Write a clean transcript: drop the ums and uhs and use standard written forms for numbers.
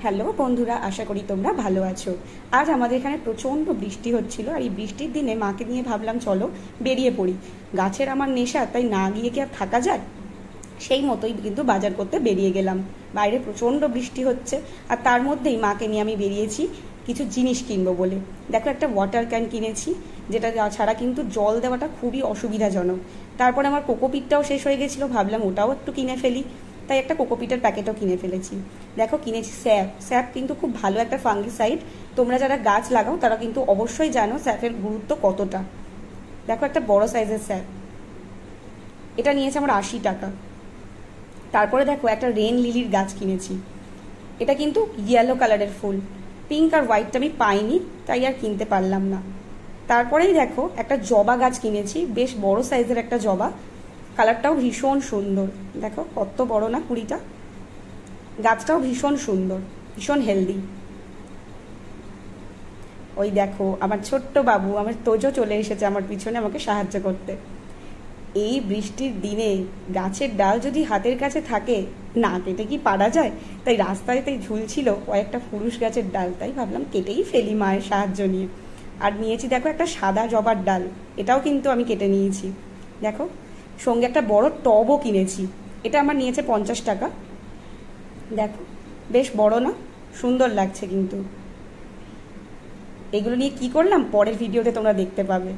Hello বন্ধুরা, আশা করি তোমরা ভালো আছো। আজ আমাদের এখানে প্রচণ্ড বৃষ্টি হচ্ছিল, আর এই বৃষ্টির দিনে মাকে নিয়ে ভাবলাম চলো বেরিয়ে পড়ি। গাছের আমার নেশা, তাই না গিয়ে কি আর থাকা যায়। সেই মতোই কিন্তু বাজার করতে বেরিয়ে গেলাম। বাইরে প্রচণ্ড বৃষ্টি হচ্ছে, আর তার মধ্যেই মাকে নিয়ে আমি বেরিয়েছি কিছু জিনিস কিনবো বলে। দেখো, একটা ওয়াটার ক্যান কিনেছি, যেটা ছাড়া কিন্তু জল দেওয়াটা খুবই অসুবিধাজনক। তারপরে আমার কোকোপিটটাও শেষ হয়ে গেছিলো, ভাবলাম ওটাও একটু কিনে ফেলি, তাই একটা কোকোপিটের প্যাকেটও কিনে ফেলেছি। দেখো, কিনেছি স্যাপ। স্যাপ কিন্তু খুব ভালো একটা ফাঙ্গিসাইড। তোমরা যারা গাছ লাগাও তারা কিন্তু অবশ্যই জানো স্যাপের গুরুত্ব কতটা। দেখো, একটা বড় সাইজের স্যাপ, এটা নিয়েছে আমার 80 টাকা। তারপরে দেখো, একটা রেন লিলির গাছ কিনেছি। এটা কিন্তু ইয়েলো কালারের ফুল, পিঙ্ক আর হোয়াইটটা আমি পাইনি, তাই আর কিনতে পারলাম না। তারপরেই দেখো, একটা জবা গাছ কিনেছি, বেশ বড় সাইজের একটা জবা, কালারটাও ভীষণ সুন্দর। দেখো কত বড় না কুড়িটা। গাছটাও ভীষণ সুন্দর, ভীষণ হেলদি। ওই দেখো, আমার ছোট্ট বাবু, আমার তোজো চলে এসেছে আমার পিছনে আমাকে সাহায্য করতে। এই বৃষ্টির দিনে গাছের ডাল যদি হাতের কাছে থাকে, না কেটে কি পারা যায়? তাই রাস্তায় তাই ঝুলছিল কয়েকটা পুরুষ গাছের ডাল, তাই ভাবলাম কেটেই ফেলি মায়ের সাহায্য নিয়ে। আর নিয়েছি দেখো একটা সাদা জবার ডাল, এটাও কিন্তু আমি কেটে নিয়েছি। দেখো, সঙ্গে একটা বড় টবও কিনেছি, এটা আমার নিয়েছে 50 টাকা। দেখো, বেশ বড় না, সুন্দর লাগছে কিন্তু। এগুলো নিয়ে কি করলাম পরের ভিডিওতে তোমরা দেখতে পাবে।